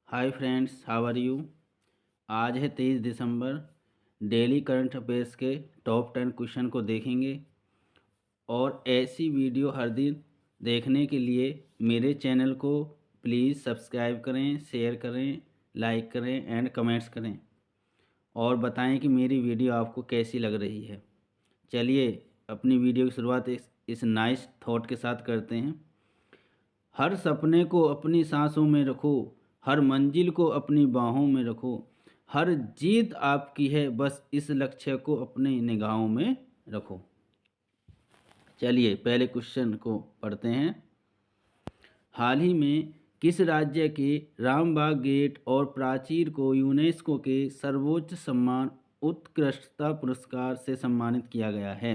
Hi friends, how are you. आज है 23 दिसंबर। डेली करंट अफेयर्स के टॉप 10 क्वेश्चन को देखेंगे और ऐसी वीडियो हर दिन देखने के लिए मेरे चैनल को प्लीज़ सब्सक्राइब करें, शेयर करें, लाइक करें एंड कमेंट्स करें और बताएं कि मेरी वीडियो आपको कैसी लग रही है। चलिए अपनी वीडियो की शुरुआत इस नाइस थॉट के साथ करते हैं। हर सपने को अपनी सांसों में रखो, हर मंजिल को अपनी बाहों में रखो, हर जीत आपकी है, बस इस लक्ष्य को अपने निगाहों में रखो। चलिए पहले क्वेश्चन को पढ़ते हैं। हाल ही में किस राज्य के रामबाग गेट और प्राचीर को यूनेस्को के सर्वोच्च सम्मान उत्कृष्टता पुरस्कार से सम्मानित किया गया है?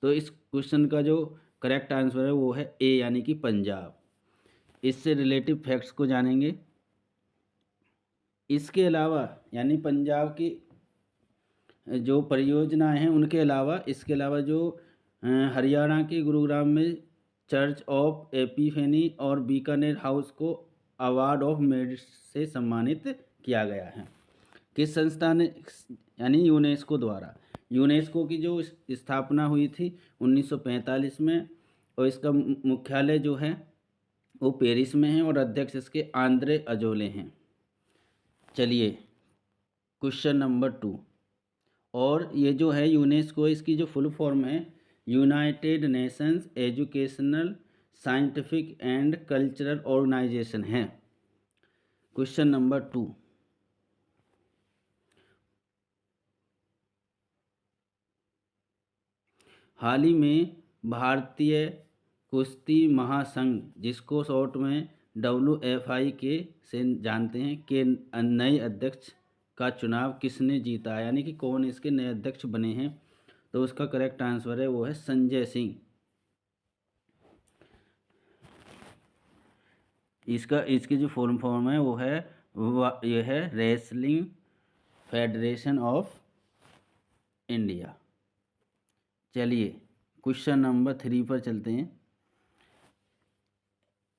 तो इस क्वेश्चन का जो करेक्ट आंसर है वो है ए, यानी कि पंजाब। इससे रिलेटिव फैक्ट्स को जानेंगे। इसके अलावा यानी पंजाब की जो परियोजनाएं हैं उनके अलावा इसके अलावा जो हरियाणा के गुरुग्राम में चर्च ऑफ एपिफेनी और बीकानेर हाउस को अवार्ड ऑफ मेरिट से सम्मानित किया गया है। किस संस्था ने? यानी यूनेस्को द्वारा। यूनेस्को की जो स्थापना हुई थी 1945 में और इसका मुख्यालय जो है वो पेरिस में है और अध्यक्ष इसके आंद्रे अजोले हैं। चलिए क्वेश्चन नंबर 2। और ये जो है यूनेस्को, इसकी जो फुल फॉर्म है United Nations Educational Scientific and Cultural Organization है। Question number 2। हाल ही में भारतीय कुश्ती महासंघ, जिसको शॉर्ट में WFI के से जानते हैं, के नए अध्यक्ष का चुनाव किसने जीता है, यानी कि कौन इसके नए अध्यक्ष बने हैं? तो उसका करेक्ट आंसर है वो है संजय सिंह। इसकी जो फॉर्म है वो है ये है रेसलिंग फेडरेशन ऑफ इंडिया। चलिए क्वेश्चन नंबर 3 पर चलते हैं।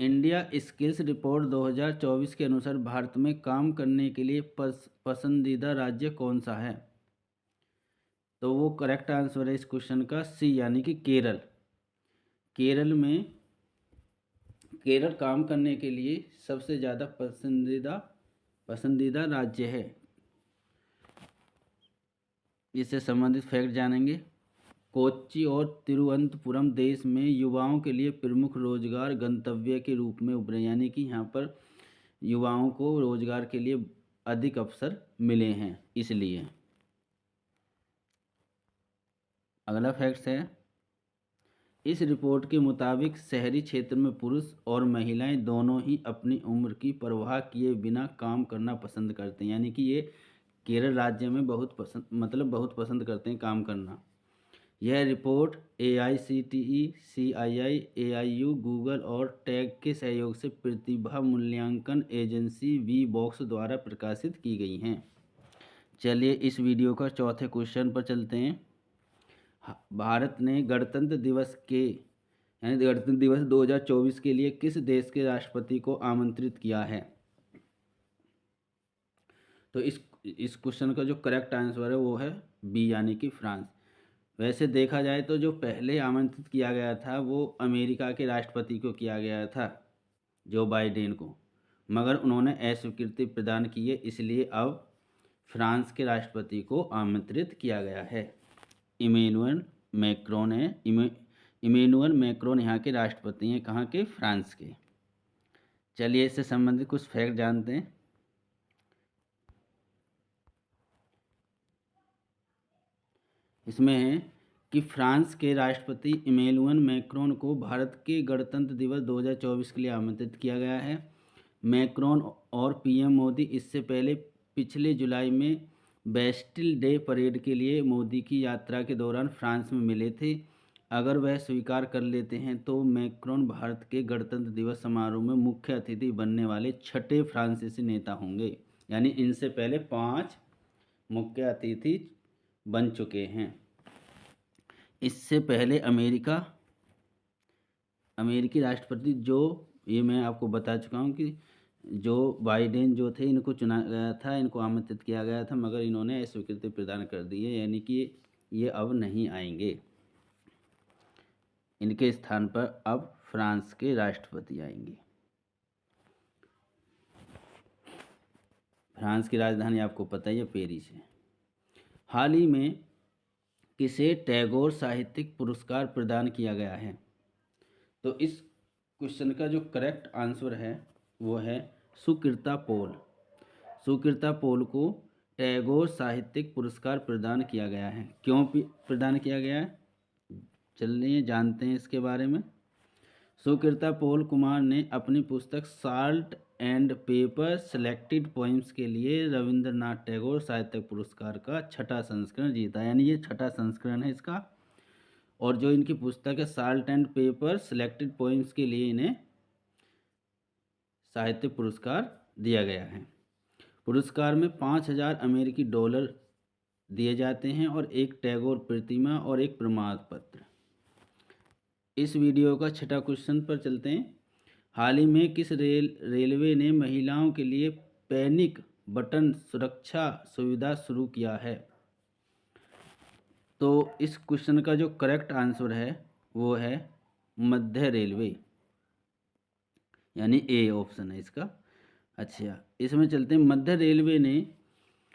इंडिया स्किल्स रिपोर्ट 2024 के अनुसार भारत में काम करने के लिए पसंदीदा राज्य कौन सा है? तो वो करेक्ट आंसर है इस क्वेश्चन का सी, यानी कि केरल। केरल काम करने के लिए सबसे ज़्यादा पसंदीदा राज्य है। इससे संबंधित फैक्ट जानेंगे। कोच्चि और तिरुवनंतपुरम देश में युवाओं के लिए प्रमुख रोजगार गंतव्य के रूप में उभरे, यानी कि यहाँ पर युवाओं को रोजगार के लिए अधिक अवसर मिले हैं इसलिए। अगला फैक्ट है, इस रिपोर्ट के मुताबिक शहरी क्षेत्र में पुरुष और महिलाएं दोनों ही अपनी उम्र की परवाह किए बिना काम करना पसंद करते हैं, यानी कि ये केरल राज्य में बहुत पसंद करते हैं काम करना। यह report AICTE, CII, AIU, Google और टैग के सहयोग से प्रतिभा मूल्यांकन एजेंसी V-बॉक्स द्वारा प्रकाशित की गई हैं। चलिए इस वीडियो का चौथे क्वेश्चन पर चलते हैं। भारत ने गणतंत्र दिवस 2024 के लिए किस देश के राष्ट्रपति को आमंत्रित किया है? तो इस क्वेश्चन का जो करेक्ट आंसर है वो है बी, यानी कि फ्रांस। वैसे देखा जाए तो जो पहले आमंत्रित किया गया था वो अमेरिका के राष्ट्रपति को किया गया था, जो बाइडेन को, मगर उन्होंने अस्वीकृति प्रदान की है, इसलिए अब फ्रांस के राष्ट्रपति को आमंत्रित किया गया है। इमैनुअल मैक्रोन यहाँ के राष्ट्रपति हैं, कहाँ के? फ्रांस के। चलिए इससे संबंधित कुछ फैक्ट जानते हैं। इसमें है कि फ्रांस के राष्ट्रपति इमैनुअल मैक्रोन को भारत के गणतंत्र दिवस 2024 के लिए आमंत्रित किया गया है। मैक्रोन और PM मोदी इससे पहले पिछले जुलाई में बेस्टिल डे परेड के लिए मोदी की यात्रा के दौरान फ्रांस में मिले थे। अगर वह स्वीकार कर लेते हैं तो मैक्रोन भारत के गणतंत्र दिवस समारोह में मुख्य अतिथि बनने वाले छठे फ्रांसीसी नेता होंगे, यानी इनसे पहले 5 मुख्य अतिथि बन चुके हैं। इससे पहले अमेरिकी राष्ट्रपति, जो ये मैं आपको बता चुका हूँ कि जो बाइडेन जो थे इनको चुना गया था, इनको आमंत्रित किया गया था, मगर इन्होंने अस्वीकृति प्रदान कर दी है, यानी कि ये अब नहीं आएंगे। इनके स्थान पर अब फ्रांस के राष्ट्रपति आएंगे। फ्रांस की राजधानी आपको पता ही है, पेरिस है। हाल ही में किसे टैगोर साहित्यिक पुरस्कार प्रदान किया गया है? तो इस क्वेश्चन का जो करेक्ट आंसर है वो है सुकृता पॉल। सुकृता पॉल को टैगोर साहित्यिक पुरस्कार प्रदान किया गया है। क्यों प्रदान किया गया है, चलिए जानते हैं इसके बारे में। सुकृता पॉल कुमार ने अपनी पुस्तक salt and paper selected poems के लिए रविंद्रनाथ टैगोर साहित्य पुरस्कार का 6ठा संस्करण जीता, यानी ये 6ठा संस्करण है इसका। और जो इनकी पुस्तक है salt and paper selected poems के लिए इन्हें साहित्य पुरस्कार दिया गया है। पुरस्कार में 5,000 अमेरिकी डॉलर दिए जाते हैं और एक टैगोर प्रतिमा और एक प्रमाण पत्र। इस वीडियो का 6ठा क्वेश्चन पर चलते हैं। हाल ही में किस रेलवे ने महिलाओं के लिए पैनिक बटन सुरक्षा सुविधा शुरू किया है? तो इस क्वेश्चन का जो करेक्ट आंसर है वो है मध्य रेलवे, यानी ए ऑप्शन है इसका। अच्छा, इसमें चलते हैं। मध्य रेलवे ने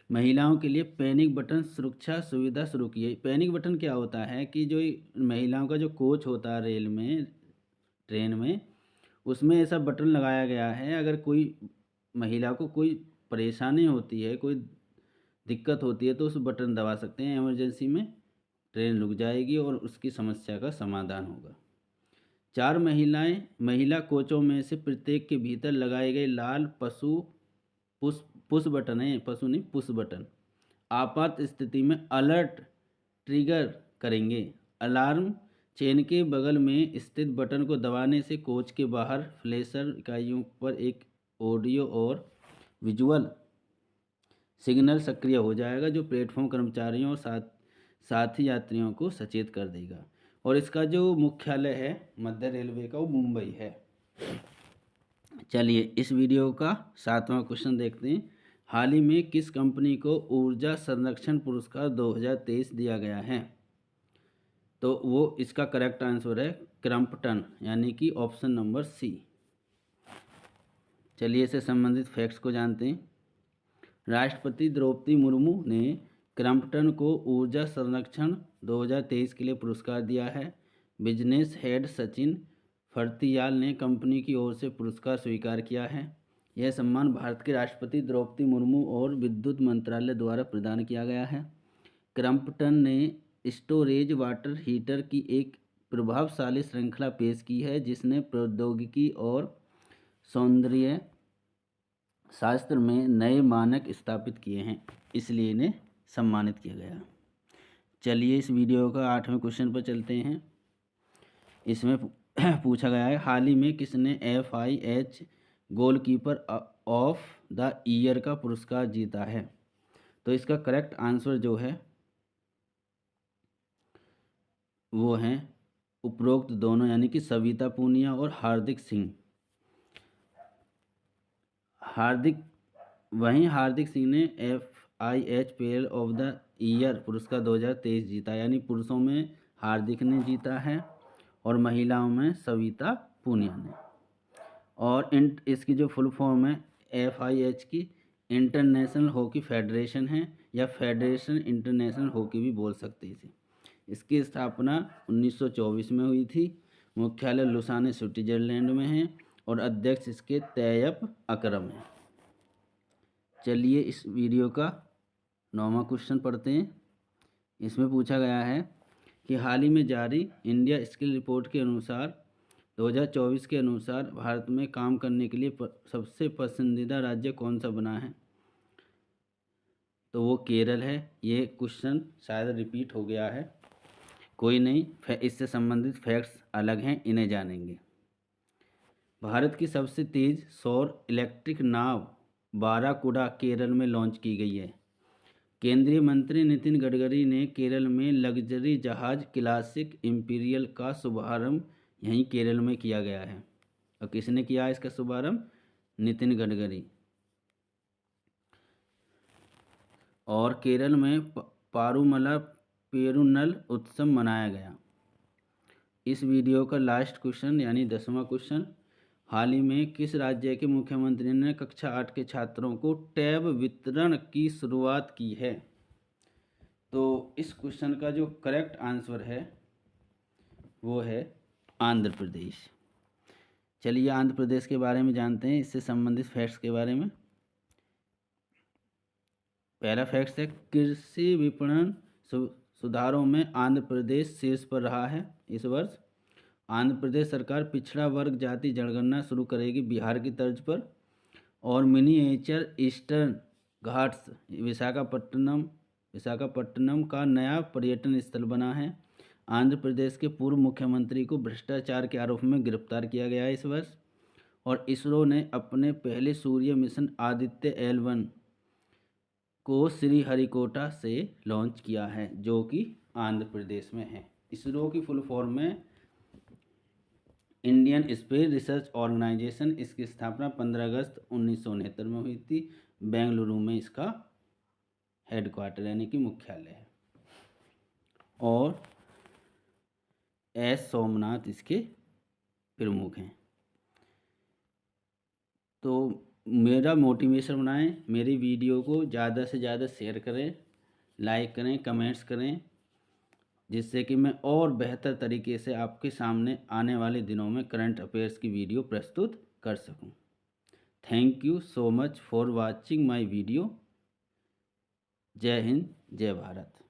महिलाओं के लिए पैनिक बटन सुरक्षा सुविधा शुरू की है। पैनिक बटन क्या होता है कि जो महिलाओं का जो कोच होता है रेल में, ट्रेन में, उसमें ऐसा बटन लगाया गया है, अगर कोई महिला को कोई परेशानी होती है, कोई दिक्कत होती है, तो उस बटन दबा सकते हैं, इमरजेंसी में ट्रेन रुक जाएगी और उसकी समस्या का समाधान होगा। 4 महिला कोचों में से प्रत्येक के भीतर लगाए गए लाल पुश बटन है, पशु नहीं, पुश बटन आपात स्थिति में अलर्ट ट्रिगर करेंगे। अलार्म चेन के बगल में स्थित बटन को दबाने से कोच के बाहर फ्लैशर इकाइयों पर एक ऑडियो और विजुअल सिग्नल सक्रिय हो जाएगा, जो प्लेटफॉर्म कर्मचारियों और साथी यात्रियों को सचेत कर देगा। और इसका जो मुख्यालय है मध्य रेलवे का, वो मुंबई है। चलिए इस वीडियो का 7वां क्वेश्चन देखते हैं। हाल ही में किस कंपनी को ऊर्जा संरक्षण पुरस्कार 2023 दिया गया है? तो वो इसका करेक्ट आंसर है क्रम्पटन, यानी कि ऑप्शन नंबर सी। चलिए इससे संबंधित फैक्ट्स को जानते हैं। राष्ट्रपति द्रौपदी मुर्मू ने क्रम्पटन को ऊर्जा संरक्षण 2023 के लिए पुरस्कार दिया है। बिजनेस हेड सचिन फर्तियाल ने कंपनी की ओर से पुरस्कार स्वीकार किया है। यह सम्मान भारत के राष्ट्रपति द्रौपदी मुर्मू और विद्युत मंत्रालय द्वारा प्रदान किया गया है। क्रम्पटन ने स्टोरेज वाटर हीटर की एक प्रभावशाली श्रृंखला पेश की है, जिसने प्रौद्योगिकी और सौंदर्य शास्त्र में नए मानक स्थापित किए हैं, इसलिए इन्हें सम्मानित किया गया। चलिए इस वीडियो का 8वें क्वेश्चन पर चलते हैं। इसमें पूछा गया है, हाल ही में किसने FIH goalkeeper of the year का पुरस्कार जीता है? तो इसका करेक्ट आंसर जो है वो हैं उपरोक्त दोनों, यानी कि सविता पूनिया और हार्दिक सिंह। हार्दिक सिंह ने FIH player of the year पुरस्कार 2023 जीता, यानी पुरुषों में हार्दिक ने जीता है और महिलाओं में सविता पूनिया ने। और इसकी जो फुल फॉर्म है FIH की, इंटरनेशनल हॉकी फेडरेशन है, या फेडरेशन इंटरनेशनल हॉकी भी बोल सकते हैं इसे। इसकी स्थापना 1924 में हुई थी। मुख्यालय लुसाने स्विट्जरलैंड में है और अध्यक्ष इसके तैयब अकरम है। चलिए इस वीडियो का 9वां क्वेश्चन पढ़ते हैं। इसमें पूछा गया है कि हाल ही में जारी इंडिया स्किल रिपोर्ट के अनुसार 2024 के अनुसार भारत में काम करने के लिए सबसे पसंदीदा राज्य कौन सा बना है? तो वो केरल है। ये क्वेश्चन शायद रिपीट हो गया है, कोई नहीं, इससे संबंधित फैक्ट्स अलग हैं, इन्हें जानेंगे। भारत की सबसे तेज सौर इलेक्ट्रिक नाव बाराकुडा केरल में लॉन्च की गई है। केंद्रीय मंत्री नितिन गडकरी ने केरल में लग्जरी जहाज क्लासिक इंपीरियल का शुभारंभ यहीं केरल में किया गया है। और किसने किया इसका शुभारंभ? नितिन गडकरी। और केरल में पारुमला पेरुनल उत्सव मनाया गया। इस वीडियो का लास्ट क्वेश्चन यानी 10वां क्वेश्चन, हाल ही में किस राज्य के मुख्यमंत्री ने कक्षा 8 के छात्रों को टैब वितरण की शुरुआत की है? तो इस क्वेश्चन का जो करेक्ट आंसर है वो है आंध्र प्रदेश। चलिए आंध्र प्रदेश के बारे में जानते हैं, इससे संबंधित फैक्ट्स के बारे में। पहला फैक्ट है, कृषि विपणन सुधारों में आंध्र प्रदेश शीर्ष पर रहा है इस वर्ष। आंध्र प्रदेश सरकार पिछड़ा वर्ग जाति जनगणना शुरू करेगी बिहार की तर्ज पर। और मिनिएचर ईस्टर्न घाट्स विशाखापट्टनम का नया पर्यटन स्थल बना है। आंध्र प्रदेश के पूर्व मुख्यमंत्री को भ्रष्टाचार के आरोप में गिरफ्तार किया गया है इस वर्ष। और इसरो ने अपने पहले सूर्य मिशन आदित्य L1 को श्रीहरिकोटा से लॉन्च किया है, जो कि आंध्र प्रदेश में है। इसरो की फुल फॉर्म में इंडियन स्पेस रिसर्च ऑर्गेनाइजेशन। इसकी स्थापना 15 अगस्त 1969 में हुई थी। बेंगलुरु में इसका हेडक्वार्टर यानी कि मुख्यालय है। और एस सोमनाथ इसके प्रमुख हैं। तो मेरा मोटिवेशन बनाएं, मेरी वीडियो को ज़्यादा से ज़्यादा शेयर करें, लाइक करें, कमेंट्स करें, जिससे कि मैं और बेहतर तरीके से आपके सामने आने वाले दिनों में करंट अफेयर्स की वीडियो प्रस्तुत कर सकूं। Thank you so much for watching my video. जय हिंद, जय भारत।